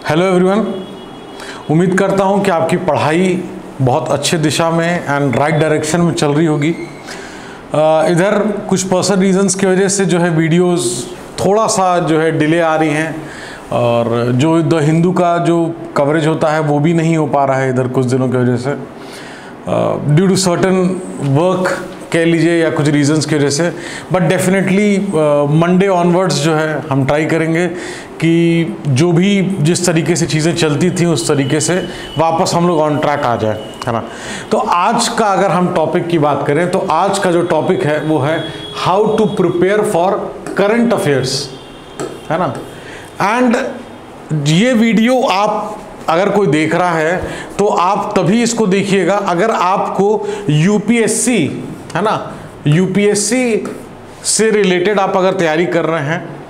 Hello everyone, उम्मीद करता हूं कि आपकी पढ़ाई बहुत अच्छे दिशा में एंड राइट डायरेक्शन में चल रही होगी। इधर कुछ पर्सनल रीजंस की वजह से जो है वीडियोस थोड़ा सा जो है डिले आ रही हैं और जो द हिंदू का जो कवरेज होता है वो भी नहीं हो पा रहा है इधर कुछ दिनों की वजह से, ड्यू टू सर्टन वर्क कह लीजिए या कुछ रीजंस की वजह से। बट डेफिनेटली मंडे ऑनवर्ड्स जो है हम ट्राई करेंगे कि जो भी जिस तरीके से चीज़ें चलती थी उस तरीके से वापस हम लोग ऑन ट्रैक आ जाए, है ना। तो आज का अगर हम टॉपिक की बात करें तो आज का जो टॉपिक है वो है how to prepare for current affairs, है ना। एंड ये वीडियो आप अगर कोई देख रहा है तो आप तभी इसको देखिएगा अगर आपको यूपीएससी, है ना, यूपीएससी से रिलेटेड आप अगर तैयारी कर रहे हैं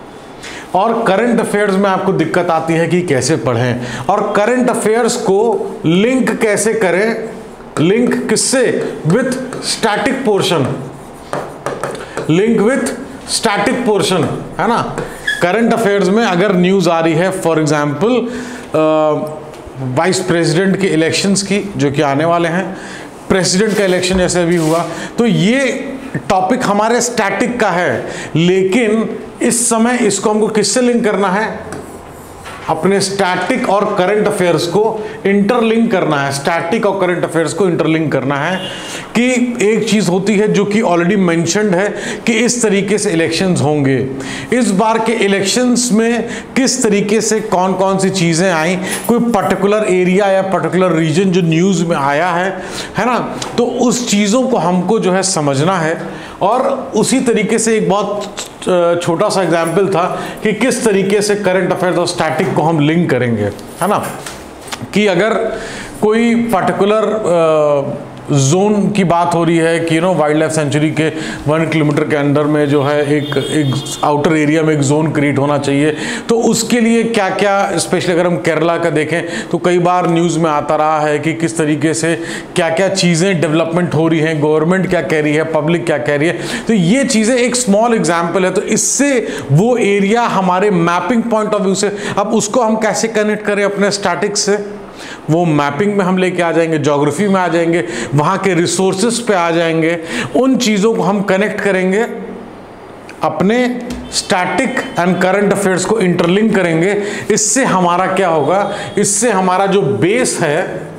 और करंट अफेयर्स में आपको दिक्कत आती है कि कैसे पढ़ें और करंट अफेयर्स को लिंक कैसे करें, लिंक किससे, with static portion, link with static portion, है ना। करंट अफेयर्स में अगर न्यूज़ आ रही है फॉर एग्जांपल वाइस प्रेसिडेंट के इलेक्शंस की जो कि आने वाले हैं, प्रेसिडेंट का इलेक्शन जैसे भी हुआ, तो ये टॉपिक हमारे स्टैटिक का है, लेकिन इस समय इसको हमको किससे लिंक करना है, अपने स्टैटिक और करंट अफेयर्स को इंटरलिंक करना है। स्टैटिक और करंट अफेयर्स को इंटरलिंक करना है कि एक चीज होती है जो कि ऑलरेडी मेंशन्ड है कि इस तरीके से इलेक्शंस होंगे, इस बार के इलेक्शंस में किस तरीके से कौन कौन सी चीजें आई, कोई पर्टिकुलर एरिया या पर्टिकुलर रीजन जो न्यूज में आया है ना, तो उस चीजों को हमको जो है समझना है। और उसी तरीके से एक बहुत छोटा सा एग्जाम्पल था कि किस तरीके से करंट अफेयर्स और स्टैटिक को हम लिंक करेंगे, है ना। कि अगर कोई पर्टिकुलर जोन की बात हो रही है कि वाइल्ड लाइफ सेंचुरी के 1 किलोमीटर के अंदर में जो है एक आउटर एरिया में एक जोन क्रिएट होना चाहिए, तो उसके लिए क्या क्या, स्पेशली अगर हम केरला का देखें तो कई बार न्यूज़ में आता रहा है कि किस तरीके से क्या क्या चीज़ें डेवलपमेंट हो रही हैं, गवर्नमेंट क्या कह रही है, पब्लिक क्या कह रही है। तो ये चीज़ें एक स्मॉल एग्जाम्पल है, तो इससे वो एरिया हमारे मैपिंग पॉइंट ऑफ व्यू से, अब उसको हम कैसे कनेक्ट करें अपने स्टैटिक से, वो मैपिंग में हम लेके आ जाएंगे, ज्योग्राफी में आ जाएंगे, वहां के रिसोर्सेस पे आ जाएंगे, उन चीजों को हम कनेक्ट करेंगे, अपने स्टैटिक एंड करंट अफेयर्स को इंटरलिंक करेंगे। इससे हमारा क्या होगा, इससे हमारा जो बेस है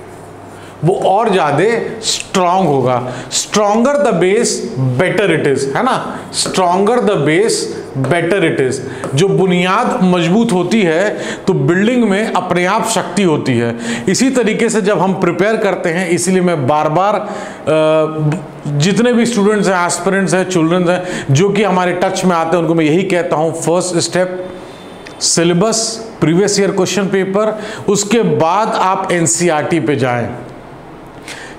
वो और ज्यादा स्ट्रांग होगा। Stronger the base better it is, है ना। Stronger the base better it is. जो बुनियाद मजबूत होती है तो बिल्डिंग में अपने आप शक्ति होती है। इसी तरीके से जब हम प्रिपेयर करते हैं, इसीलिए मैं बार बार जितने भी स्टूडेंट्स हैं, एस्पिरेंट्स हैं, चिल्ड्रंस हैं जो कि हमारे टच में आते हैं, उनको मैं यही कहता हूं, first step syllabus, previous year question paper, उसके बाद आप एनसीईआरटी पे जाएं,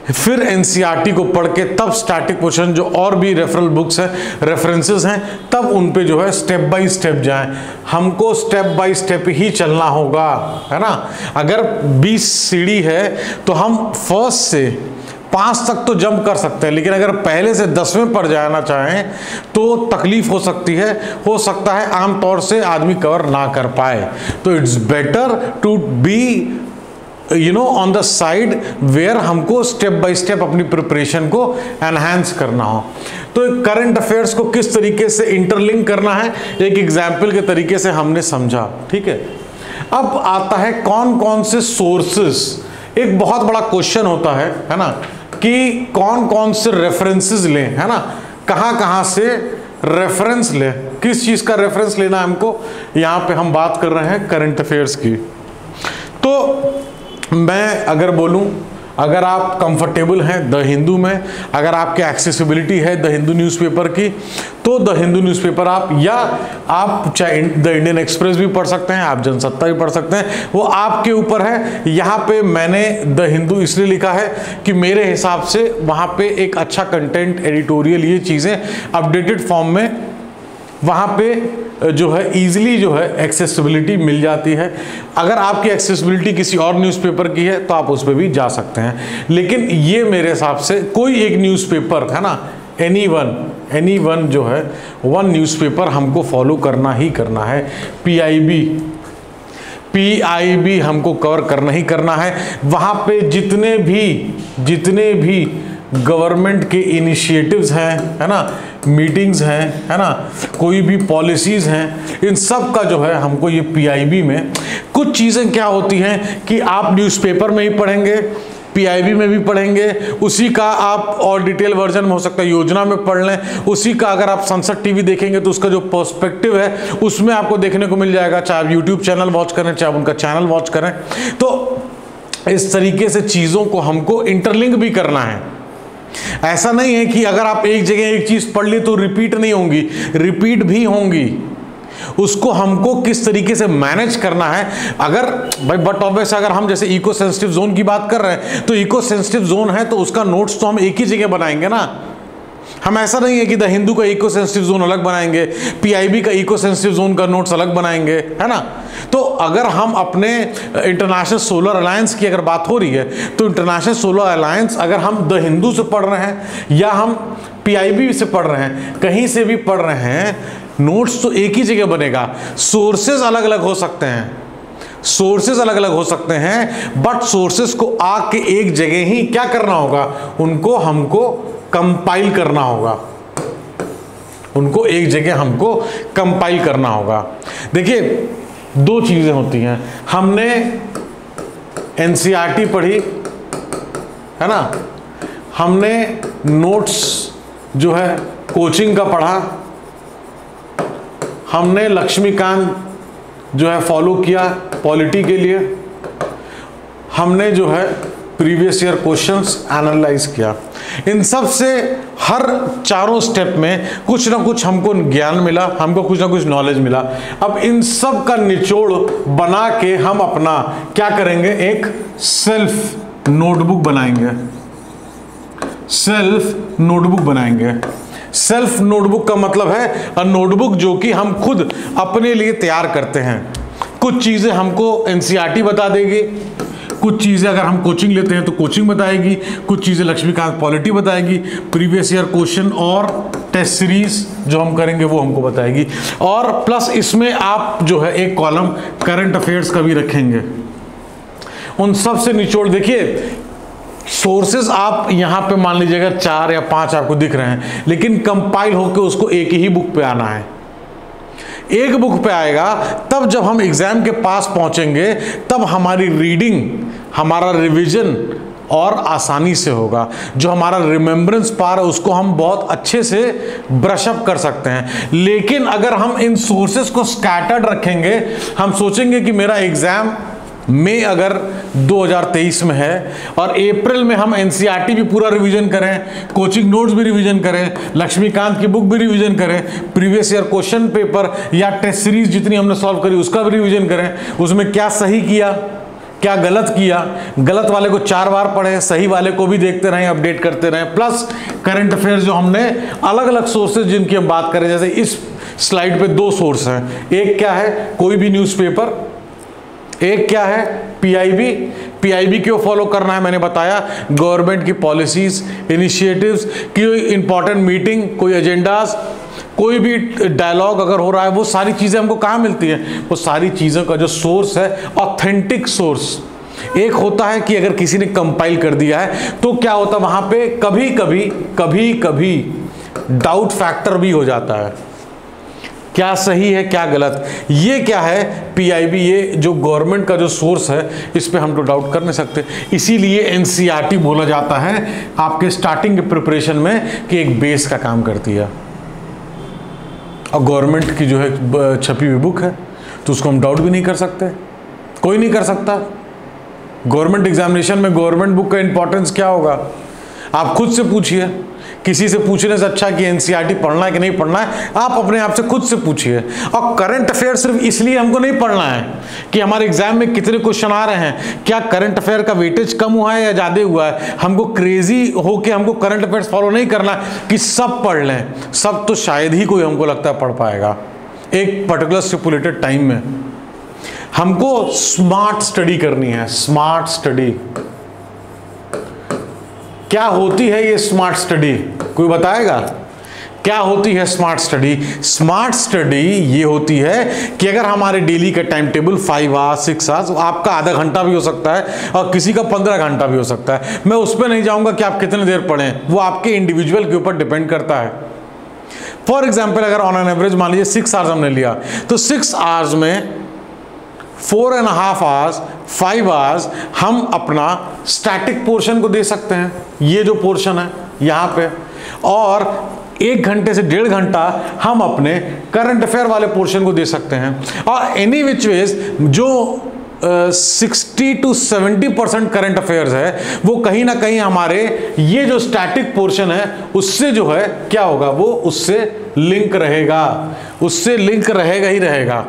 फिर एनसीईआरटी को पढ़ के तब स्टैटिक पोर्शन जो और भी रेफरल बुक्स हैं, रेफरेंसेस हैं, तब उन पे जो है स्टेप बाय स्टेप जाएं। हमको स्टेप बाय स्टेप ही चलना होगा, है ना। अगर 20 सीढ़ी है तो हम फर्स्ट से 5 तक तो जंप कर सकते हैं, लेकिन अगर पहले से 10वें पर जाना चाहें तो तकलीफ हो सकती है, हो सकता है आमतौर से आदमी कवर ना कर पाए। तो it's better to be on the side where हमको स्टेप बाय स्टेप अपनी प्रिपरेशन को एनहांस करना हो। तो करंट अफेयर्स को किस तरीके से इंटरलिंक करना है एक एग्जाम्पल के तरीके से हमने समझा, ठीक है। अब आता है कौन कौन से सोर्सेस। एक बहुत बड़ा क्वेश्चन होता है ना, कि कौन कौन से रेफरेंसेस लें, है ना, कहां कहां से रेफरेंस लें, किस चीज का रेफरेंस लेना है हमको। यहां पे हम बात कर रहे हैं करंट अफेयर्स की। तो मैं अगर बोलूं, अगर आप कंफर्टेबल हैं द हिंदू में, अगर आपके एक्सेसिबिलिटी है द हिंदू न्यूज़पेपर की, तो द हिंदू न्यूज़पेपर आप चाहे द इंडियन एक्सप्रेस भी पढ़ सकते हैं, आप जनसत्ता भी पढ़ सकते हैं, वो आपके ऊपर है। यहाँ पे मैंने द हिंदू इसलिए लिखा है कि मेरे हिसाब से वहाँ पे एक अच्छा कंटेंट, एडिटोरियल, ये चीज़ें अपडेटेड फॉर्म में वहाँ पे जो है इजीली जो है एक्सेसिबिलिटी मिल जाती है। अगर आपकी एक्सेसिबिलिटी किसी और न्यूज़पेपर की है तो आप उस पर भी जा सकते हैं, लेकिन ये मेरे हिसाब से कोई एक न्यूज़पेपर, है ना, एनी वन जो है, वन न्यूज़पेपर हमको फॉलो करना ही करना है। PIB हमको कवर करना ही करना है। वहां पे जितने भी गवर्नमेंट के इनिशिएटिव्स हैं, है ना, मीटिंग्स हैं, है ना, कोई भी पॉलिसीज हैं, इन सब का जो है हमको ये PIB में कुछ चीज़ें क्या होती हैं कि आप न्यूज़पेपर में ही पढ़ेंगे, PIB में भी पढ़ेंगे, उसी का आप और डिटेल वर्जन में हो सकता है योजना में पढ़ लें, उसी का अगर आप संसद टीवी देखेंगे तो उसका जो पर्सपेक्टिव है उसमें आपको देखने को मिल जाएगा, चाहे आप यूट्यूब चैनल वॉच करें, चाहे आप उनका चैनल वॉच करें। तो इस तरीके से चीज़ों को हमको इंटरलिंक भी करना है। ऐसा नहीं है कि अगर आप एक जगह एक चीज़ पढ़ ली तो रिपीट नहीं होंगी, रिपीट भी होंगी। उसको हमको किस तरीके से मैनेज करना है। अगर भाई बट ऑब्वियस अगर हम जैसे इको सेंसिटिव जोन की बात कर रहे हैं तो इको सेंसिटिव जोन है तो उसका नोट्स तो हम एक ही जगह बनाएंगे ना। हम ऐसा नहीं है कि द हिंदू का इको सेंसिटिव जोन अलग बनाएंगे, PIB का इको सेंसिटिव जोन का नोट्स अलग बनाएंगे, है ना। तो अगर हम अपने इंटरनेशनल सोलर अलायंस की अगर बात हो रही है तो इंटरनेशनल सोलर अलायंस अगर हम द हिंदू से पढ़ रहे हैं या हम PIB से पढ़ रहे हैं, कहीं से भी पढ़ रहे हैं, नोट्स तो एक ही जगह बनेगा। सोर्सेज अलग अलग हो सकते हैं, सोर्सेज अलग अलग हो सकते हैं, बट सोर्सेज को आके एक जगह ही क्या करना होगा, उनको हमको कंपाइल करना होगा, उनको एक जगह हमको कंपाइल करना होगा। देखिए दो चीजें होती हैं, हमने NCERT पढ़ी, है ना, हमने नोट्स जो है कोचिंग का पढ़ा, हमने लक्ष्मीकांत जो है फॉलो किया पॉलिटी के लिए, हमने जो है प्रीवियस ईयर क्वेश्चंस एनालाइज किया। इन सब से हर चारों स्टेप में कुछ ना कुछ हमको ज्ञान मिला, हमको कुछ ना कुछ नॉलेज मिला। अब इन सब का निचोड़ बना के हम अपना क्या करेंगे, एक सेल्फ नोटबुक बनाएंगे, सेल्फ नोटबुक बनाएंगे। सेल्फ नोटबुक का मतलब है नोटबुक जो कि हम खुद अपने लिए तैयार करते हैं। कुछ चीज़ें हमको NCERT बता देगी, कुछ चीज़ें अगर हम कोचिंग लेते हैं तो कोचिंग बताएगी, कुछ चीज़ें लक्ष्मीकांत पॉलिटी बताएगी, प्रीवियस ईयर क्वेश्चन और टेस्ट सीरीज जो हम करेंगे वो हमको बताएगी। और प्लस इसमें आप जो है एक कॉलम करंट अफेयर्स का भी रखेंगे। उन सब से निचोड़ देखिए, सोर्सेज आप यहाँ पे मान लीजिएगा 4 या 5 आपको दिख रहे हैं, लेकिन कंपाइल होकर उसको एक ही बुक पे आना है। एक बुक पे आएगा तब जब हम एग्जाम के पास पहुंचेंगे तब हमारी रीडिंग, हमारा रिवीजन और आसानी से होगा। जो हमारा रिमेम्बरेंस पावर है उसको हम बहुत अच्छे से ब्रश अप कर सकते हैं। लेकिन अगर हम इन सोर्सेज को स्कैटर्ड रखेंगे, हम सोचेंगे कि मेरा एग्जाम मई अगर 2023 में है और अप्रैल में हम NCERT भी पूरा रिवीजन करें, कोचिंग नोट्स भी रिवीजन करें, लक्ष्मीकांत की बुक भी रिवीजन करें, प्रीवियस ईयर क्वेश्चन पेपर या टेस्ट सीरीज जितनी हमने सॉल्व करी उसका भी रिवीजन करें, उसमें क्या सही किया क्या गलत किया, गलत वाले को 4 बार पढ़ें, सही वाले को भी देखते रहें, अपडेट करते रहें। प्लस करंट अफेयर्स जो हमने अलग अलग सोर्सेज जिनकी हम बात करें, जैसे इस स्लाइड पे 2 सोर्स हैं, एक क्या है कोई भी न्यूज़पेपर, एक क्या है PIB क्यों फॉलो करना है मैंने बताया, गवर्नमेंट की पॉलिसीज, इनिशिएटिव्स की इंपॉर्टेंट मीटिंग, कोई एजेंडाज, कोई भी डायलॉग अगर हो रहा है, वो सारी चीज़ें हमको कहाँ मिलती हैं, वो सारी चीज़ों का जो सोर्स है ऑथेंटिक सोर्स। एक होता है कि अगर किसी ने कंपाइल कर दिया है तो क्या होता है वहाँ पे कभी कभी डाउट फैक्टर भी हो जाता है, क्या सही है क्या गलत। ये क्या है PIB, ये जो गवर्नमेंट का जो सोर्स है इस पे हम तो डाउट कर नहीं सकते। इसीलिए NCERT बोला जाता है आपके स्टार्टिंग के प्रिपरेशन में कि एक बेस का काम करती है। और गवर्नमेंट की जो है छपी हुई बुक है तो उसको हम डाउट भी नहीं कर सकते, कोई नहीं कर सकता। गवर्नमेंट एग्जामिनेशन में गवर्नमेंट बुक का इंपॉर्टेंस क्या होगा आप खुद से पूछिए। किसी से पूछने से अच्छा कि NCERT पढ़ना है कि नहीं पढ़ना है, आप अपने आप से खुद से पूछिए। और करंट अफेयर सिर्फ इसलिए हमको नहीं पढ़ना है कि हमारे एग्जाम में कितने क्वेश्चन आ रहे हैं, क्या करंट अफेयर का वेटेज कम हुआ है या ज़्यादा हुआ है। हमको क्रेजी होके हमको करंट अफेयर्स फॉलो नहीं करना कि सब पढ़ लें, सब तो शायद ही कोई हमको लगता है पढ़ पाएगा एक पर्टिकुलर स्टिपुलेटेड टाइम में। हमको स्मार्ट स्टडी करनी है। स्मार्ट स्टडी क्या होती है ये स्मार्ट स्टडी, कोई बताएगा क्या होती है स्मार्ट स्टडी? स्मार्ट स्टडी ये होती है कि अगर हमारे डेली का टाइम टेबल 5 आवर्स 6 आवर्स, आपका आधा घंटा भी हो सकता है और किसी का 15 घंटा भी हो सकता है। मैं उस पर नहीं जाऊंगा कि आप कितने देर पढ़ें, वो आपके इंडिविजुअल के ऊपर डिपेंड करता है। फॉर एग्जाम्पल अगर ऑन एन एवरेज मान लीजिए 6 आवर्स हमने लिया, तो 6 आवर्स में 4.5 आवर्स 5 आवर्स हम अपना स्टैटिक पोर्शन को दे सकते हैं, ये जो पोर्शन है यहाँ पे, और 1 घंटे से 1.5 घंटा हम अपने करंट अफेयर वाले पोर्शन को दे सकते हैं। और एनी विच वेज जो 60 to 70% करंट अफेयर्स है वो कहीं ना कहीं हमारे ये जो स्टैटिक पोर्शन है उससे जो है क्या होगा, वो उससे लिंक रहेगा, उससे लिंक रहेगा ही रहेगा।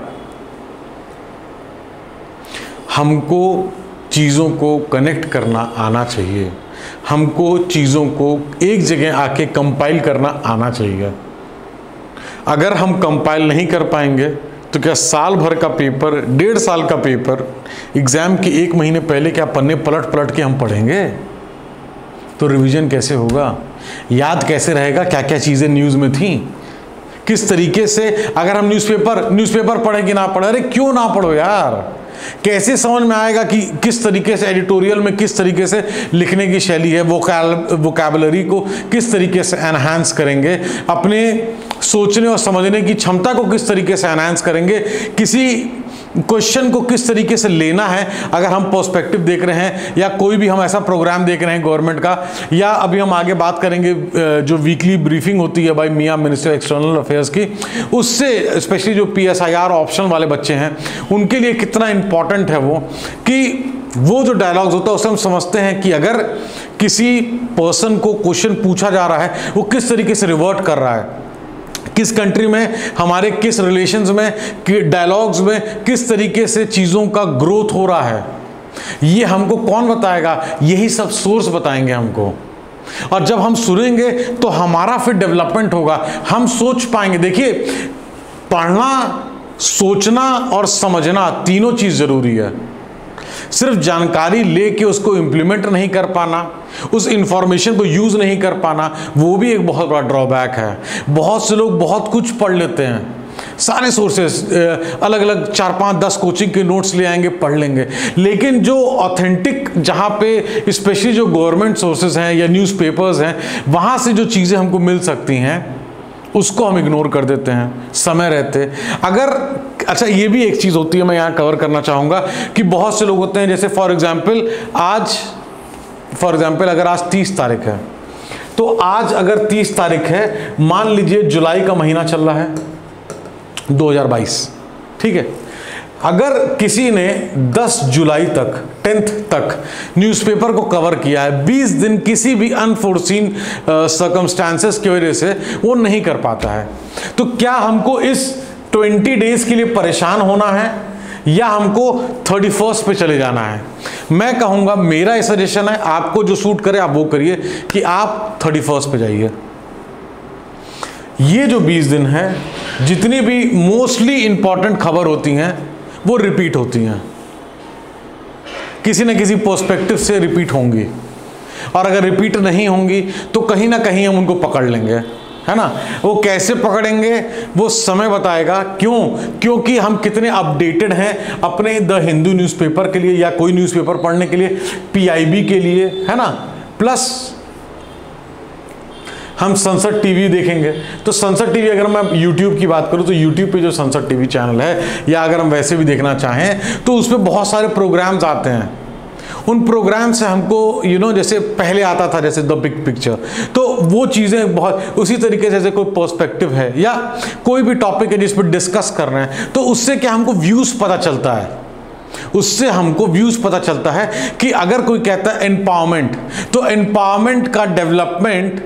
हमको चीज़ों को कनेक्ट करना आना चाहिए, हमको चीज़ों को एक जगह आके कंपाइल करना आना चाहिए। अगर हम कंपाइल नहीं कर पाएंगे तो क्या साल भर का पेपर, 1.5 साल का पेपर, एग्ज़ाम के 1 महीने पहले क्या पन्ने पलट पलट के हम पढ़ेंगे? तो रिवीजन कैसे होगा, याद कैसे रहेगा क्या क्या चीज़ें न्यूज़ में थी, किस तरीके से? अगर हम न्यूज़पेपर पढ़ें कि ना पढ़े, अरे क्यों ना पढ़ो यार, कैसे समझ में आएगा कि किस तरीके से एडिटोरियल में किस तरीके से लिखने की शैली है, वोकैबुलरी को किस तरीके से एनहांस करेंगे, अपने सोचने और समझने की क्षमता को किस तरीके से एनहांस करेंगे, किसी क्वेश्चन को किस तरीके से लेना है। अगर हम पर्सपेक्टिव देख रहे हैं या कोई भी हम ऐसा प्रोग्राम देख रहे हैं गवर्नमेंट का, या अभी हम आगे बात करेंगे जो वीकली ब्रीफिंग होती है भाई मियाँ मिनिस्टर एक्सटर्नल अफेयर्स की, उससे स्पेशली जो PSIR ऑप्शन वाले बच्चे हैं उनके लिए कितना इंपॉर्टेंट है वो, कि वो जो डायलॉग्स होता है उससे हम समझते हैं कि अगर किसी पर्सन को क्वेश्चन पूछा जा रहा है वो किस तरीके से रिवर्ट कर रहा है, किस कंट्री में हमारे किस रिलेशंस में, डायलॉग्स में किस तरीके से चीज़ों का ग्रोथ हो रहा है, ये हमको कौन बताएगा? यही सब सोर्स बताएंगे हमको। और जब हम सुनेंगे तो हमारा फिर डेवलपमेंट होगा, हम सोच पाएंगे। देखिए, पढ़ना, सोचना और समझना तीनों चीज़ ज़रूरी है। सिर्फ जानकारी लेके उसको इम्प्लीमेंट नहीं कर पाना, उस इंफॉर्मेशन को यूज़ नहीं कर पाना, वो भी एक बहुत बड़ा ड्रॉबैक है। बहुत से लोग बहुत कुछ पढ़ लेते हैं, सारे सोर्सेस अलग अलग 4, 5, 10 कोचिंग के नोट्स ले आएंगे, पढ़ लेंगे, लेकिन जो ऑथेंटिक, जहाँ पे स्पेशली जो गवर्नमेंट सोर्सेज हैं या न्यूज़पेपर्स हैं, वहाँ से जो चीज़ें हमको मिल सकती हैं उसको हम इग्नोर कर देते हैं समय रहते। अगर अच्छा, ये भी एक चीज़ होती है मैं यहाँ कवर करना चाहूँगा कि बहुत से लोग होते हैं, जैसे फॉर एग्जाम्पल अगर आज 30 तारीख है, तो आज अगर 30 तारीख है, मान लीजिए जुलाई का महीना चल रहा है 2022, ठीक है। अगर किसी ने 10 जुलाई तक 10th तक न्यूज़पेपर को कवर किया है, 20 दिन किसी भी अनफोर्सीन सर्कमस्टांसेस की वजह से वो नहीं कर पाता है, तो क्या हमको इस 20 डेज के लिए परेशान होना है या हमको 31st पे चले जाना है? मैं कहूँगा, मेरा सजेशन है, आपको जो सूट करे आप वो करिए, कि आप 31st पे जाइए। ये जो 20 दिन है, जितनी भी मोस्टली इंपॉर्टेंट खबर होती हैं वो रिपीट होती हैं, किसी न किसी पर्सपेक्टिव से रिपीट होंगी, और अगर रिपीट नहीं होंगी तो कहीं ना कहीं हम उनको पकड़ लेंगे, है ना। वो कैसे पकड़ेंगे वो समय बताएगा। क्यों? क्योंकि हम कितने अपडेटेड हैं अपने द हिंदू न्यूज़पेपर के लिए या कोई न्यूज़पेपर पढ़ने के लिए, PIB के लिए, है ना। प्लस हम संसद टीवी देखेंगे, तो संसद टीवी, अगर मैं YouTube की बात करूं तो YouTube पे जो संसद टीवी चैनल है, या अगर हम वैसे भी देखना चाहें तो उस पर बहुत सारे प्रोग्राम्स आते हैं। उन प्रोग्राम से हमको जैसे पहले आता था जैसे द बिग पिक्चर, तो वो चीज़ें बहुत उसी तरीके से, जैसे कोई पर्सपेक्टिव है या कोई भी टॉपिक है जिस पर डिस्कस कर रहे हैं, तो उससे क्या हमको व्यूज़ पता चलता है, उससे हमको व्यूज़ पता चलता है कि अगर कोई कहता है एम्पावरमेंट, तो एम्पावरमेंट का डेवलपमेंट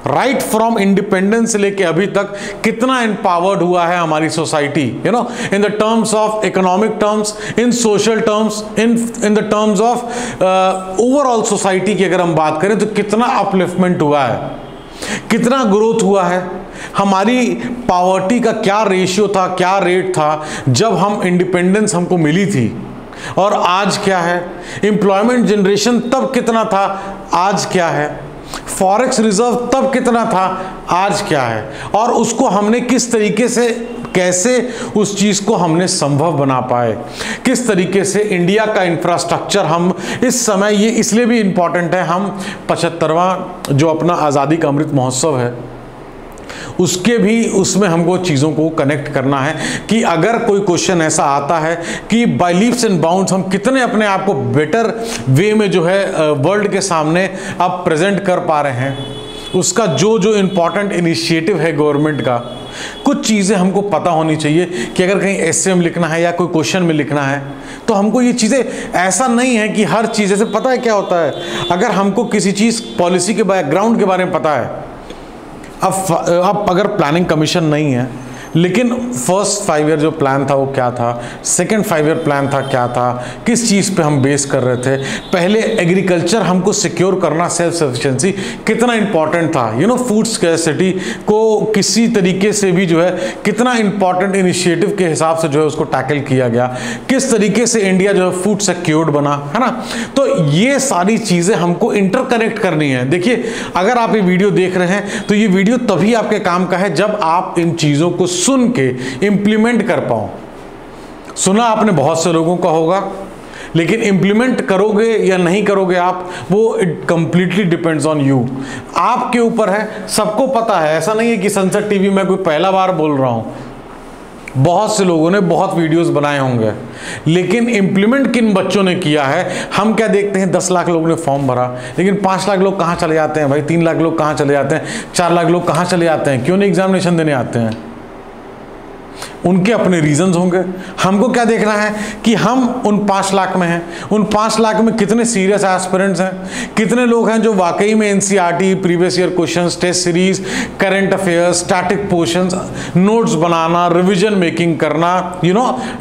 राइट फ्रॉम इंडिपेंडेंस से लेके अभी तक कितना एम्पावर्ड हुआ है हमारी society, in the terms of economic terms, in social terms, in the terms of overall society की अगर हम बात करें तो कितना अपलिफ्टमेंट हुआ है, कितना ग्रोथ हुआ है, हमारी पॉवर्टी का क्या रेशियो था, क्या रेट था जब हम इंडिपेंडेंस हमको मिली थी, और आज क्या है, एम्प्लॉयमेंट जनरेशन तब कितना था, आज क्या है, फॉरेक्स रिजर्व तब कितना था, आज क्या है, और उसको हमने किस तरीके से, कैसे उस चीज को हमने संभव बना पाए, किस तरीके से इंडिया का इंफ्रास्ट्रक्चर हम इस समय, ये इसलिए भी इंपॉर्टेंट है, हम 75वां जो अपना आज़ादी का अमृत महोत्सव है उसके भी, उसमें हमको चीज़ों को कनेक्ट करना है कि अगर कोई क्वेश्चन ऐसा आता है कि बाय लीप्स एंड बाउंड्स हम कितने अपने आप को बेटर वे में जो है वर्ल्ड के सामने अब प्रेजेंट कर पा रहे हैं, उसका जो जो इम्पॉर्टेंट इनिशिएटिव है गवर्नमेंट का, कुछ चीज़ें हमको पता होनी चाहिए कि अगर कहीं एस्से में लिखना है या कोई क्वेश्चन में लिखना है तो हमको ये चीज़ें, ऐसा नहीं है कि हर चीज़, जैसे पता है क्या होता है, अगर हमको किसी चीज़ पॉलिसी के बैकग्राउंड के बारे में पता है, अब अगर प्लानिंग कमीशन नहीं है लेकिन फर्स्ट 5 ईयर जो प्लान था वो क्या था, सेकंड 5 ईयर प्लान था क्या था, किस चीज़ पे हम बेस कर रहे थे, पहले एग्रीकल्चर हमको सिक्योर करना, सेल्फ सफिशिएंसी कितना इंपॉर्टेंट था, फूड स्कैर्सिटी को किसी तरीके से भी जो है कितना इंपॉर्टेंट इनिशिएटिव के हिसाब से जो है उसको टैकल किया गया, किस तरीके से इंडिया जो है फूड सिक्योर्ड बना, है ना। तो ये सारी चीज़ें हमको इंटरकनेक्ट करनी है। देखिए, अगर आप ये वीडियो देख रहे हैं तो ये वीडियो तभी आपके काम का है जब आप इन चीज़ों को सुन के इंप्लीमेंट कर पाओ। सुना आपने बहुत से लोगों का होगा, लेकिन इंप्लीमेंट करोगे या नहीं करोगे आप, वो it completely depends on you, आपके ऊपर है। सबको पता है, ऐसा नहीं है कि सनसेट टीवी में कोई पहला बार बोल रहा हूं, बहुत से लोगों ने बहुत वीडियोस बनाए होंगे, लेकिन इंप्लीमेंट किन बच्चों ने किया है। हम क्या देखते हैं, 10 लाख लोगों ने फॉर्म भरा, लेकिन 5 लाख लोग कहाँ चले जाते हैं भाई, 3 लाख लोग कहाँ चले जाते हैं, 4 लाख लोग कहाँ चले जाते हैं, क्यों नहीं एग्जामिनेशन देने आते हैं। उनके अपने रीजंस होंगे। हमको क्या देखना है कि हम उन 5 लाख में हैं, उन 5 लाख में कितने सीरियस एस्पिरेंट्स हैं, कितने लोग हैं जो वाकई में NCERT, previous year questions, test series, current affairs, static portions, notes बनाना, रिवीजन मेकिंग करना,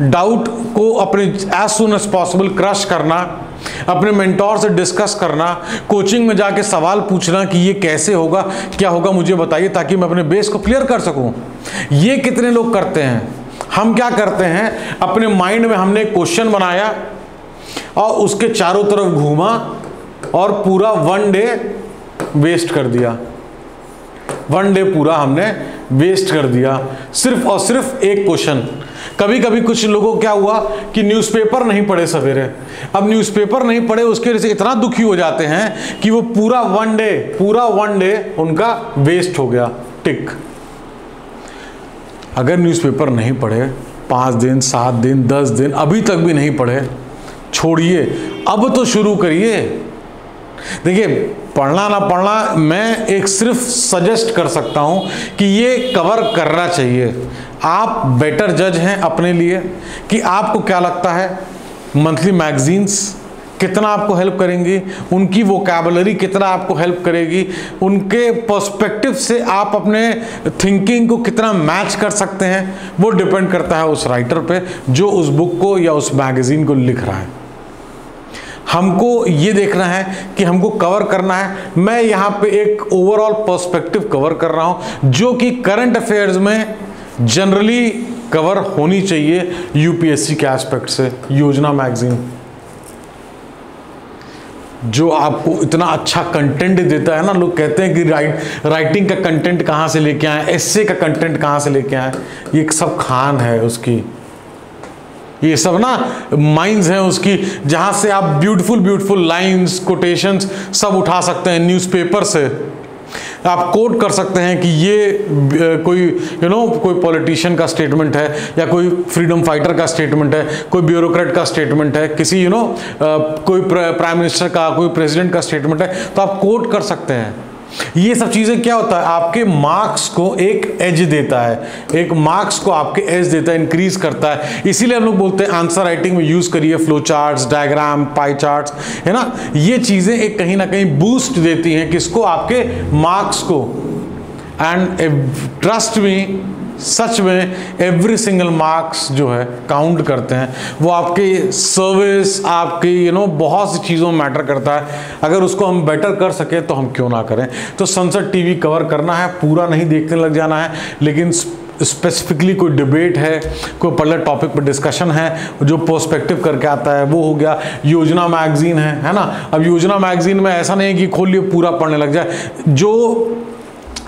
डाउट को अपने as soon as possible crush करना, अपने मेंटोर से डिस्कस करना, कोचिंग में जाके सवाल पूछना कि ये कैसे होगा, क्या होगा मुझे बताइए, ताकि मैं अपने बेस को क्लियर कर सकूं। ये कितने लोग करते हैं। हम क्या करते हैं, अपने माइंड में हमने क्वेश्चन बनाया और उसके चारों तरफ घूमा और पूरा 1 डे वेस्ट कर दिया। 1 डे पूरा हमने वेस्ट कर दिया, सिर्फ और सिर्फ एक क्वेश्चन। कभी कभी कुछ लोगों को क्या हुआ कि न्यूज़पेपर नहीं पढ़े सवेरे, अब न्यूज़पेपर नहीं पढ़े उसके वजह से इतना दुखी हो जाते हैं कि वो पूरा 1 डे उनका वेस्ट हो गया। टिक। अगर न्यूज़पेपर नहीं पढ़े 5 दिन, 7 दिन, 10 दिन, अभी तक भी नहीं पढ़े, छोड़िए, अब तो शुरू करिए। देखिए, पढ़ना ना पढ़ना, मैं एक सिर्फ सजेस्ट कर सकता हूं कि ये कवर करना चाहिए। आप बेटर जज हैं अपने लिए कि आपको क्या लगता है मंथली मैगजीन्स कितना आपको हेल्प करेंगी, उनकी वोकैबुलरी कितना आपको हेल्प करेगी, उनके पर्सपेक्टिव से आप अपने थिंकिंग को कितना मैच कर सकते हैं, वो डिपेंड करता है उस राइटर पे जो उस बुक को या उस मैगजीन को लिख रहा है। हमको ये देखना है कि हमको कवर करना है। मैं यहाँ पे एक ओवरऑल पर्सपेक्टिव कवर कर रहा हूँ जो कि करंट अफेयर्स में जनरली कवर होनी चाहिए यूपीएससी के एस्पेक्ट से। योजना मैगजीन जो आपको इतना अच्छा कंटेंट देता है ना, लोग कहते हैं कि राइटिंग का कंटेंट कहाँ से लेके आए, एस्से का कंटेंट कहाँ से लेके आए, ये सब खान है उसकी, ये सब ना माइंस हैं उसकी, जहाँ से आप ब्यूटीफुल लाइंस, कोटेशंस सब उठा सकते हैं न्यूज़पेपर से। आप कोट कर सकते हैं कि ये कोई कोई पॉलिटिशियन का स्टेटमेंट है या कोई फ्रीडम फाइटर का स्टेटमेंट है, कोई ब्यूरोक्रेट का स्टेटमेंट है, किसी कोई प्राइम मिनिस्टर का, कोई प्रेसिडेंट का स्टेटमेंट है, तो आप कोट कर सकते हैं। ये सब चीज़ें क्या होता है, आपके मार्क्स को एक एज देता है, एक मार्क्स को आपके एज देता है, इंक्रीज करता है। इसीलिए हम लोग बोलते हैं आंसर राइटिंग में यूज़ करिए flow charts, diagram, pie charts, है ना। ये चीज़ें एक कहीं ना कहीं बूस्ट देती हैं किसको, आपके मार्क्स को। एंड ट्रस्ट मी, सच में एवरी सिंगल मार्क्स जो है काउंट करते हैं, वो आपके सर्विस, आपकी बहुत सी चीज़ों में मैटर करता है। अगर उसको हम बेटर कर सके तो हम क्यों ना करें। तो सनसेट टीवी कवर करना है, पूरा नहीं देखने लग जाना है, लेकिन स्पेसिफिकली कोई डिबेट है, कोई पर्टिकुलर टॉपिक पर डिस्कशन है जो पर्सपेक्टिव करके आता है, वो हो गया। योजना मैगजीन है ना। अब योजना मैगजीन में ऐसा नहीं है कि खोल लिए पूरा पढ़ने लग जाए, जो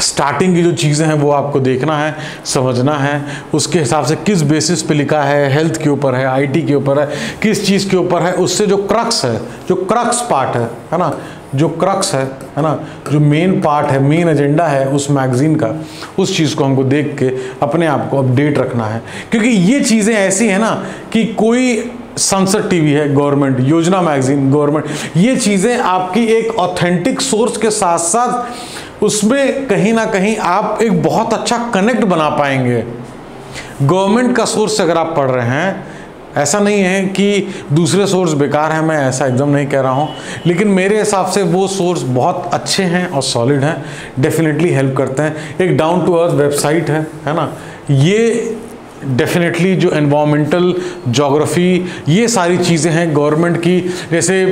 स्टार्टिंग की जो चीज़ें हैं वो आपको देखना है, समझना है, उसके हिसाब से किस बेसिस पे लिखा है, हेल्थ के ऊपर है, आईटी के ऊपर है, किस चीज़ के ऊपर है, उससे जो क्रक्स है, जो क्रक्स पार्ट है ना, जो क्रक्स है ना, जो मेन पार्ट है, मेन एजेंडा है उस मैगजीन का, उस चीज़ को हमको देख के अपने आप को अपडेट रखना है। क्योंकि ये चीज़ें ऐसी हैं ना कि कोई संसद टीवी है गवर्नमेंट, योजना मैगजीन गवर्नमेंट, ये चीज़ें आपकी एक ऑथेंटिक सोर्स के साथ साथ उसमें कहीं ना कहीं आप एक बहुत अच्छा कनेक्ट बना पाएंगे। गवर्नमेंट का सोर्स अगर आप पढ़ रहे हैं, ऐसा नहीं है कि दूसरे सोर्स बेकार हैं, मैं ऐसा एकदम नहीं कह रहा हूं, लेकिन मेरे हिसाब से वो सोर्स बहुत अच्छे हैं और सॉलिड हैं, डेफिनेटली हेल्प करते हैं। एक डाउन टू अर्थ वेबसाइट है ना, ये डेफिनेटली जो एनवायरमेंटल ज्योग्राफी, ये सारी चीज़ें हैं गवर्नमेंट की, जैसे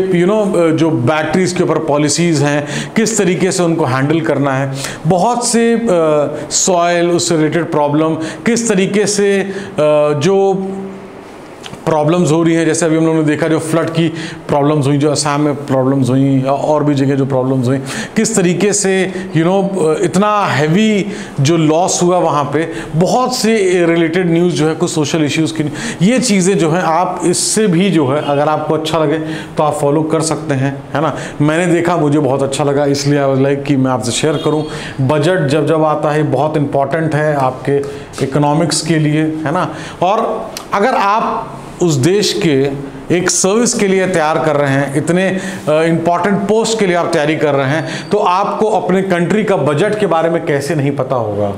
जो बैटरीज के ऊपर पॉलिसीज़ हैं, किस तरीके से उनको हैंडल करना है, बहुत से सॉइल उससे रिलेटेड प्रॉब्लम, किस तरीके से जो प्रॉब्लम्स हो रही हैं, जैसे अभी हम लोगों ने देखा जो फ्लड की प्रॉब्लम्स हुई, जो असम में प्रॉब्लम्स हुई और भी जगह जो प्रॉब्लम्स हुई, किस तरीके से इतना हैवी जो लॉस हुआ वहाँ पे, बहुत से रिलेटेड न्यूज़ जो है कुछ सोशल इश्यूज़ की, ये चीज़ें जो है आप इससे भी जो है अगर आपको अच्छा लगे तो आप फॉलो कर सकते हैं, है ना। मैंने देखा, मुझे बहुत अच्छा लगा, इसलिए आई वाज लाइक कि मैं आपसे शेयर करूँ। बजट जब आता है बहुत इंपॉर्टेंट है आपके इकोनॉमिक्स के लिए, है ना। और अगर आप उस देश के एक सर्विस के लिए तैयार कर रहे हैं, इतने इंपॉर्टेंट पोस्ट के लिए आप तैयारी कर रहे हैं, तो आपको अपने कंट्री का बजट के बारे में कैसे नहीं पता होगा,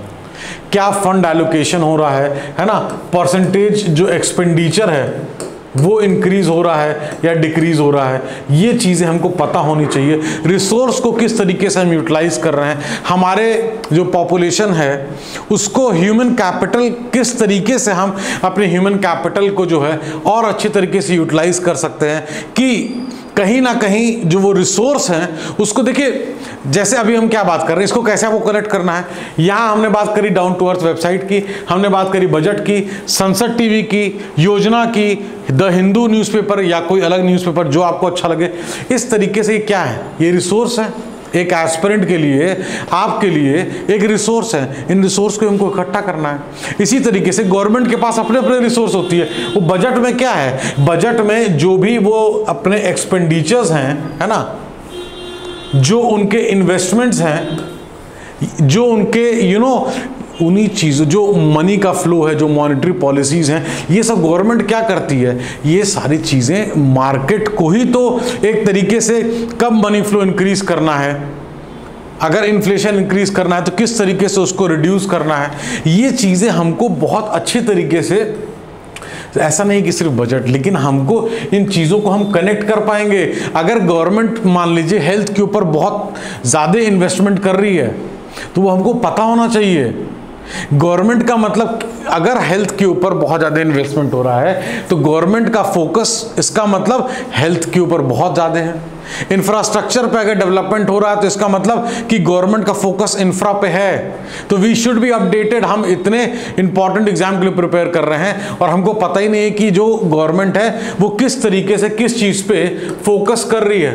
क्या फंड एलोकेशन हो रहा है ना, परसेंटेज जो एक्सपेंडिचर है वो इंक्रीज हो रहा है या डिक्रीज हो रहा है, ये चीज़ें हमको पता होनी चाहिए। रिसोर्स को किस तरीके से हम यूटिलाइज कर रहे हैं, हमारे जो पॉपुलेशन है उसको ह्यूमन कैपिटल किस तरीके से हम अपने ह्यूमन कैपिटल को जो है और अच्छे तरीके से यूटिलाइज कर सकते हैं कि कहीं ना कहीं जो वो रिसोर्स हैं उसको देखिए। जैसे अभी हम क्या बात कर रहे हैं, इसको कैसे आपको कनेक्ट करना है। यहाँ हमने बात करी डाउन टू अर्थ वेबसाइट की, हमने बात करी बजट की, संसद टीवी की, योजना की, द हिंदू न्यूज़पेपर या कोई अलग न्यूज़पेपर जो आपको अच्छा लगे। इस तरीके से ये क्या है, ये रिसोर्स है एक एस्पिरेंट के लिए, आपके लिए एक रिसोर्स है। इन रिसोर्स को हमको इकट्ठा करना है। इसी तरीके से गवर्नमेंट के पास अपने अपने रिसोर्स होती है। वो बजट में क्या है, बजट में जो भी वो अपने एक्सपेंडिचर्स हैं, है ना, जो उनके इन्वेस्टमेंट्स हैं, जो उनके उन्हीं चीज़ों, जो मनी का फ्लो है, जो मॉनेटरी पॉलिसीज़ हैं, ये सब गवर्नमेंट क्या करती है, ये सारी चीज़ें मार्केट को ही तो एक तरीके से कब मनी फ्लो इंक्रीज करना है, अगर इन्फ्लेशन इंक्रीज करना है तो किस तरीके से उसको रिड्यूस करना है, ये चीज़ें हमको बहुत अच्छे तरीके से, ऐसा नहीं कि सिर्फ बजट, लेकिन हमको इन चीज़ों को हम कनेक्ट कर पाएंगे। अगर गवर्नमेंट मान लीजिए हेल्थ के ऊपर बहुत ज़्यादा इन्वेस्टमेंट कर रही है तो वो हमको पता होना चाहिए। गवर्नमेंट का मतलब, अगर हेल्थ के ऊपर बहुत ज़्यादा इन्वेस्टमेंट हो रहा है तो गवर्नमेंट का फोकस, इसका मतलब हेल्थ के ऊपर बहुत ज़्यादा है। इंफ्रास्ट्रक्चर पे अगर डेवलपमेंट हो रहा है तो इसका मतलब कि गवर्नमेंट का फोकस इंफ्रा पे है। तो वी शुड बी अपडेटेड। हम इतने इंपॉर्टेंट एग्जाम के लिए प्रिपेयर कर रहे हैं और हमको पता ही नहीं है कि जो गवर्नमेंट है वो किस तरीके से किस चीज़ पे फोकस कर रही है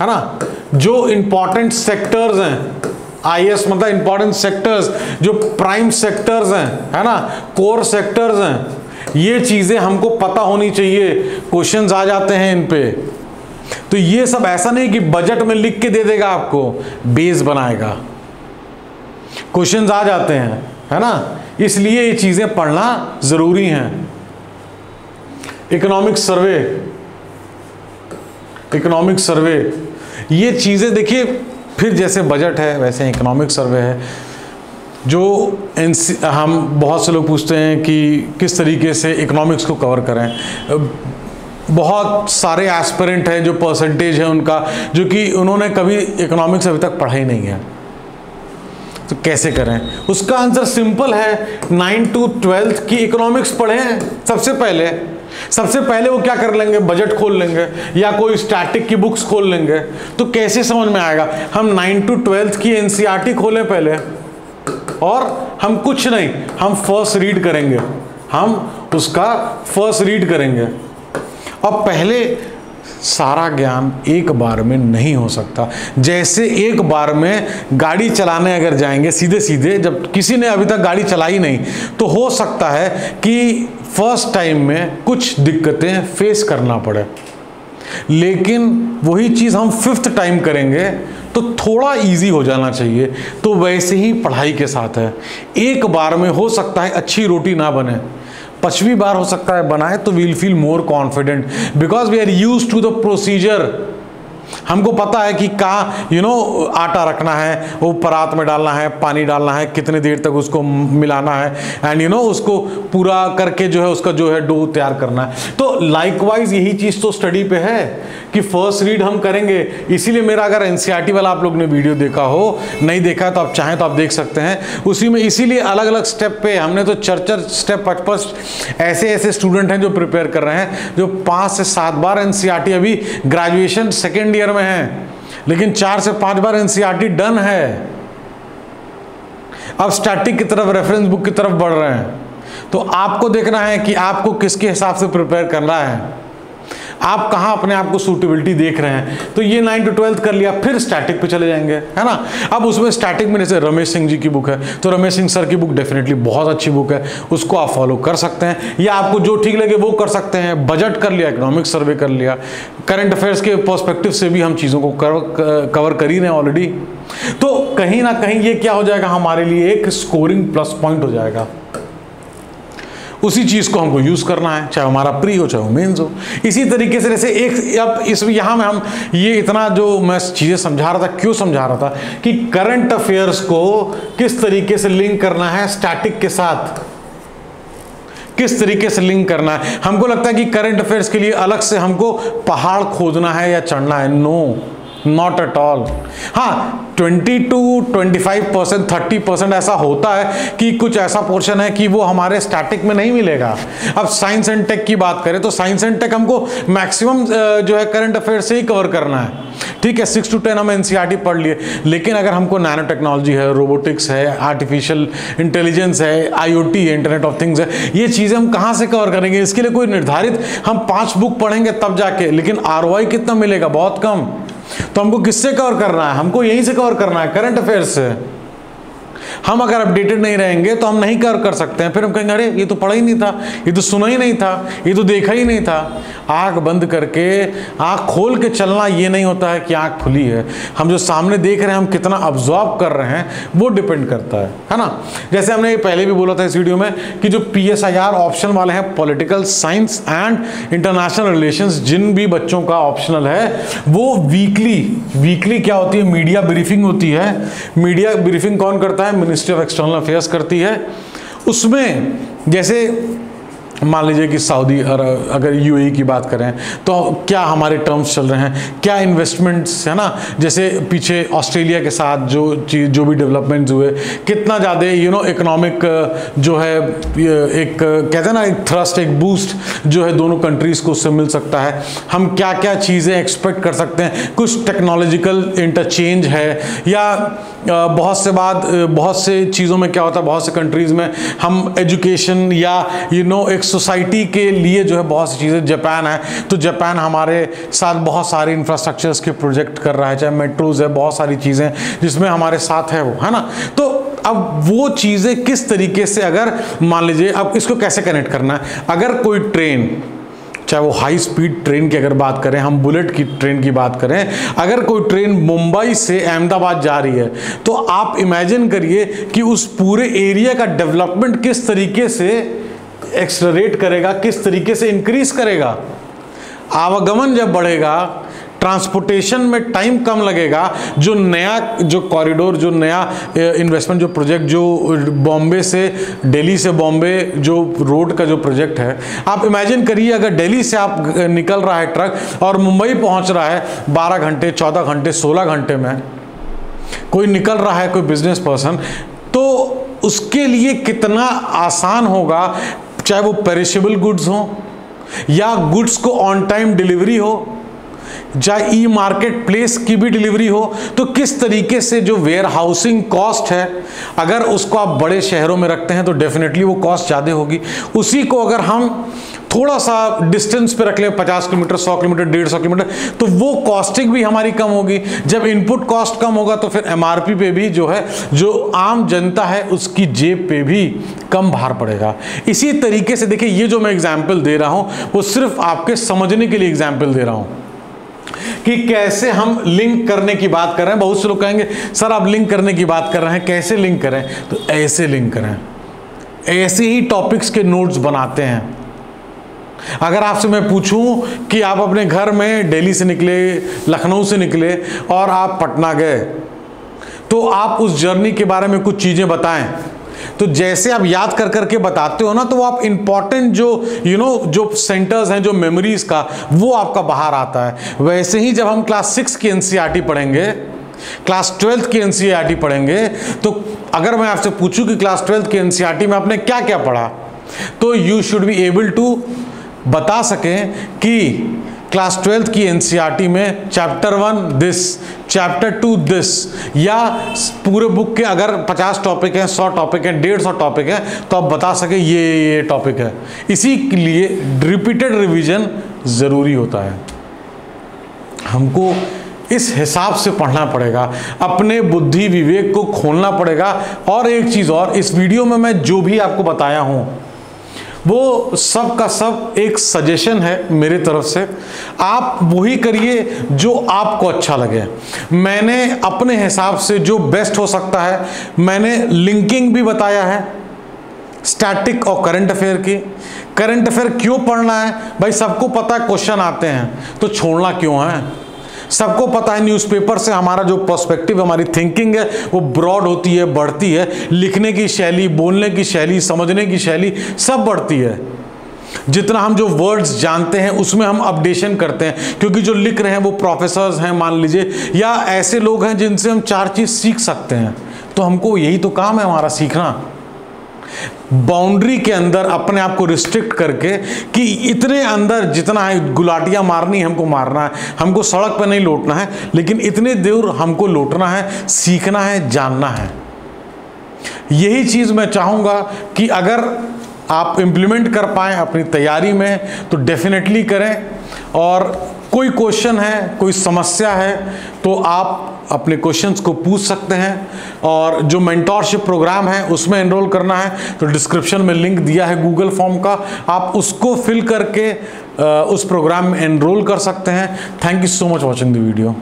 ना। जो इंपॉर्टेंट सेक्टर्स हैं, IS मतलब इंपॉर्टेंट सेक्टर्स, जो प्राइम सेक्टर्स हैं, है ना, कोर सेक्टर्स हैं, ये चीज़ें हमको पता होनी चाहिए। क्वेश्चंस आ जाते हैं इन पे। तो ये सब ऐसा नहीं कि बजट में लिख के दे देगा आपको, बेस बनाएगा, क्वेश्चंस आ जाते हैं, है ना। इसलिए ये चीज़ें पढ़ना ज़रूरी हैं। इकोनॉमिक सर्वे, ये चीज़ें देखिए, फिर जैसे बजट है वैसे इकोनॉमिक सर्वे है। जो हम बहुत से लोग पूछते हैं कि किस तरीके से इकोनॉमिक्स को कवर करें। बहुत सारे एस्पिरेंट हैं जो परसेंटेज है उनका, जो कि उन्होंने कभी इकोनॉमिक्स अभी तक पढ़ा ही नहीं है, तो कैसे करें। उसका आंसर सिंपल है, 9 to 12 की इकोनॉमिक्स पढ़ें। सबसे पहले वो क्या कर लेंगे, बजट खोल लेंगे या कोई स्टैटिक की बुक्स खोल लेंगे। तो कैसे समझ में आएगा, हम 9 to 12 की NCERT खोलें पहले और हम कुछ नहीं, हम फर्स्ट रीड करेंगे, हम उसका फर्स्ट रीड करेंगे। अब पहले सारा ज्ञान एक बार में नहीं हो सकता। जैसे एक बार में गाड़ी चलाने अगर जाएंगे सीधे सीधे, जब किसी ने अभी तक गाड़ी चलाई नहीं, तो हो सकता है कि फर्स्ट टाइम में कुछ दिक्कतें फेस करना पड़े, लेकिन वही चीज़ हम फिफ्थ टाइम करेंगे तो थोड़ा इजी हो जाना चाहिए। तो वैसे ही पढ़ाई के साथ है, एक बार में हो सकता है अच्छी रोटी ना बने, 5वीं बार हो सकता है बनाए, तो we'll feel more confident because we are use to the procedure. हमको पता है कि कहाँ आटा रखना है, वो परात में डालना है, पानी डालना है, कितने देर तक उसको मिलाना है, एंड उसको पूरा करके जो है उसका जो है डो तैयार करना है। तो लाइकवाइज यही चीज़ तो स्टडी पे है कि फर्स्ट रीड हम करेंगे। इसीलिए मेरा अगर एनसीईआरटी वाला आप लोग ने वीडियो देखा हो, नहीं देखा है तो आप चाहें तो आप देख सकते हैं उसी में। इसीलिए अलग अलग स्टेप पे हमने तो 4 स्टेप 5 ऐसे स्टूडेंट हैं जो प्रिपेयर कर रहे हैं, जो 5 से 7 बार एनसीईआरटी, अभी ग्रेजुएशन सेकेंड ईयर में है, लेकिन 4 से 5 बार एनसीईआरटी डन है। अब स्टैटिक की तरफ, रेफरेंस बुक की तरफ बढ़ रहे हैं। तो आपको देखना है कि आपको किसके हिसाब से प्रिपेयर करना है, आप कहाँ अपने आप को सूटेबिलिटी देख रहे हैं। तो ये 9th to 12th कर लिया, फिर स्टैटिक पे चले जाएंगे, है ना। अब उसमें स्टैटिक में जैसे रमेश सिंह जी की बुक है, तो रमेश सिंह सर की बुक डेफिनेटली बहुत अच्छी बुक है, उसको आप फॉलो कर सकते हैं, या आपको जो ठीक लगे वो कर सकते हैं। बजट कर लिया, इकोनॉमिक सर्वे कर लिया, करंट अफेयर्स के पर्सपेक्टिव से भी हम चीज़ों को कवर कर ही रहे हैं ऑलरेडी। तो कहीं ना कहीं ये क्या हो जाएगा, हमारे लिए एक स्कोरिंग प्लस पॉइंट हो जाएगा। उसी चीज़ को हमको यूज़ करना है, चाहे हमारा प्री हो चाहे वो मेंस हो। इसी तरीके से जैसे एक अब इस यहाँ में हम ये इतना जो मैं चीज़ें समझा रहा था, क्यों समझा रहा था कि करंट अफेयर्स को किस तरीके से लिंक करना है स्टैटिक के साथ, किस तरीके से लिंक करना है। हमको लगता है कि करंट अफेयर्स के लिए अलग से हमको पहाड़ खोदना है या चढ़ना है, नो, नॉट एट ऑल। हाँ, 20 to 25%, 30% ऐसा होता है कि कुछ ऐसा पोर्शन है कि वो हमारे स्टैटिक में नहीं मिलेगा। अब साइंस एंड टेक की बात करें तो साइंस एंड टेक हमको मैक्सिमम जो है करंट अफेयर से ही कवर करना है, ठीक है। 6 to 10 हम एनसीईआरटी पढ़ लिए, लेकिन अगर हमको नैनो टेक्नोलॉजी है, रोबोटिक्स है, आर्टिफिशियल इंटेलिजेंस है, आईओटी है, इंटरनेट ऑफ थिंग्स है, ये चीज़ें हम कहाँ से कवर करेंगे। इसके लिए कोई निर्धारित हम 5 बुक पढ़ेंगे तब जाके, लेकिन आरओआई कितना मिलेगा, बहुत कम। तो हमको किससे कवर करना है, हमको यहीं से कवर करना है, करंट अफेयर्स से। हम अगर अपडेटेड नहीं रहेंगे तो हम नहीं कर सकते हैं। फिर हम कहेंगे अरे ये तो पढ़ा ही नहीं था, ये तो सुना ही नहीं था, ये तो देखा ही नहीं था। आंख बंद करके, आंख खोल के चलना ये नहीं होता है कि आंख खुली है। हम जो सामने देख रहे हैं हम कितना अब्जॉर्ब कर रहे हैं वो डिपेंड करता है ना। जैसे हमने ये पहले भी बोला था इस वीडियो में कि जो PSIR ऑप्शन वाले हैं, political science and international relations, जिन भी बच्चों का ऑप्शनल है वो वीकली क्या होती है, मीडिया ब्रीफिंग होती है। मीडिया ब्रीफिंग कौन करता है, मिनिस्ट्री ऑफ एक्सटर्नल अफेयर्स करती है। उसमें जैसे मान लीजिए कि सऊदी अगर यूएई की बात करें तो क्या हमारे टर्म्स चल रहे हैं, क्या इन्वेस्टमेंट्स है ना, जैसे पीछे ऑस्ट्रेलिया के साथ जो भी डेवलपमेंट्स हुए, कितना ज़्यादा इकोनॉमिक जो है एक कहते हैं ना एक थ्रस्ट, एक बूस्ट जो है दोनों कंट्रीज़ को उससे मिल सकता है। हम क्या क्या चीज़ें एक्सपेक्ट कर सकते हैं, कुछ टेक्नोलॉजिकल इंटरचेंज है, या बहुत से चीज़ों में क्या होता है, बहुत से कंट्रीज़ में हम एजुकेशन या एक सोसाइटी के लिए जो है बहुत सी चीज़ें, जापान है तो जापान हमारे साथ बहुत सारे इंफ्रास्ट्रक्चर्स के प्रोजेक्ट कर रहा है, चाहे मेट्रोज है, बहुत सारी चीज़ें जिसमें हमारे साथ है वो, है ना। तो अब वो चीज़ें किस तरीके से, अगर मान लीजिए अब इसको कैसे कनेक्ट करना है, अगर कोई ट्रेन, चाहे वो हाई स्पीड ट्रेन की अगर बात करें, हम बुलेट की ट्रेन की बात करें, अगर कोई ट्रेन मुंबई से अहमदाबाद जा रही है तो आप इमेजिन करिए कि उस पूरे एरिया का डेवलपमेंट किस तरीके से एक्सेलरेट करेगा, किस तरीके से इंक्रीज करेगा। आवागमन जब बढ़ेगा, ट्रांसपोर्टेशन में टाइम कम लगेगा, जो कॉरिडोर, जो नया इन्वेस्टमेंट, जो प्रोजेक्ट, जो बॉम्बे से दिल्ली से बॉम्बे जो रोड का जो प्रोजेक्ट है, आप इमेजिन करिए अगर दिल्ली से आप निकल रहा है ट्रक और मुंबई पहुंच रहा है 12 घंटे, 14 घंटे, 16 घंटे में कोई निकल रहा है, कोई बिजनेस पर्सन, तो उसके लिए कितना आसान होगा, चाहे वो पेरिशेबल गुड्स हो या गुड्स को ऑन टाइम डिलीवरी हो, चाहे ई मार्केट प्लेस की भी डिलीवरी हो, तो किस तरीके से जो वेयर हाउसिंग कॉस्ट है, अगर उसको आप बड़े शहरों में रखते हैं तो डेफिनेटली वो कॉस्ट ज़्यादा होगी। उसी को अगर हम थोड़ा सा डिस्टेंस पे रख ले, 50 किलोमीटर, 100 किलोमीटर, 150 किलोमीटर, तो वो कॉस्टिंग भी हमारी कम होगी। जब इनपुट कॉस्ट कम होगा तो फिर एमआरपी पे भी जो है, जो आम जनता है उसकी जेब पे भी कम भार पड़ेगा। इसी तरीके से देखिए, ये जो मैं एग्जाम्पल दे रहा हूं वो सिर्फ आपके समझने के लिए एग्जाम्पल दे रहा हूं कि कैसे हम लिंक करने की बात कर रहे हैं। बहुत से लोग कहेंगे सर आप लिंक करने की बात कर रहे हैं, कैसे लिंक करें? तो ऐसे लिंक करें, ऐसे ही टॉपिक्स के नोट्स बनाते हैं। अगर आपसे मैं पूछूं कि आप अपने घर में दिल्ली से निकले, लखनऊ से निकले और आप पटना गए, तो आप उस जर्नी के बारे में कुछ चीज़ें बताएं। तो जैसे आप याद कर करके बताते हो ना, तो वो आप इंपॉर्टेंट जो जो सेंटर्स हैं, जो मेमोरीज का, वो आपका बाहर आता है। वैसे ही जब हम क्लास 6 की एनसीईआरटी पढ़ेंगे, क्लास 12th की एनसीईआरटी पढ़ेंगे, तो अगर मैं आपसे पूछूं कि क्लास 12th की एनसीईआरटी में आपने क्या क्या पढ़ा, तो you should be able to बता सकें कि क्लास 12th की एनसीईआरटी में चैप्टर 1 दिस, चैप्टर 2 दिस, या पूरे बुक के अगर 50 टॉपिक हैं, 100 टॉपिक हैं, 150 टॉपिक हैं, तो आप बता सके ये टॉपिक है। इसी के लिए रिपीटेड रिवीजन ज़रूरी होता है। हमको इस हिसाब से पढ़ना पड़ेगा, अपने बुद्धि विवेक को खोलना पड़ेगा। और एक चीज़ और, इस वीडियो में मैं जो भी आपको बताया हूँ वो सब का सब एक सजेशन है मेरी तरफ से। आप वही करिए जो आपको अच्छा लगे। मैंने अपने हिसाब से जो बेस्ट हो सकता है, मैंने लिंकिंग भी बताया है स्टैटिक और करंट अफेयर की। करंट अफेयर क्यों पढ़ना है भाई? सबको पता है क्वेश्चन आते हैं, तो छोड़ना क्यों है? सबको पता है न्यूज़पेपर से हमारा जो पर्सपेक्टिव, हमारी थिंकिंग है वो ब्रॉड होती है, बढ़ती है। लिखने की शैली, बोलने की शैली, समझने की शैली सब बढ़ती है। जितना हम जो वर्ड्स जानते हैं उसमें हम अपडेशन करते हैं, क्योंकि जो लिख रहे हैं वो प्रोफेसर्स हैं मान लीजिए, या ऐसे लोग हैं जिनसे हम 4 चीज़ सीख सकते हैं। तो हमको यही तो काम है हमारा, सीखना। बाउंड्री के अंदर अपने आप को रिस्ट्रिक्ट करके कि इतने अंदर जितना है, गुलाटियां मारनी हमको मारना है, हमको सड़क पर नहीं लौटना है, लेकिन इतने दूर हमको लौटना है, सीखना है, जानना है। यही चीज़ मैं चाहूँगा कि अगर आप इम्प्लीमेंट कर पाएँ अपनी तैयारी में तो डेफिनेटली करें। और कोई क्वेश्चन है, कोई समस्या है, तो आप अपने क्वेश्चंस को पूछ सकते हैं। और जो मेंटोरशिप प्रोग्राम है उसमें एनरोल करना है तो डिस्क्रिप्शन में लिंक दिया है गूगल फॉर्म का, आप उसको फिल करके उस प्रोग्राम में एनरोल कर सकते हैं। Thank you so much watching the video.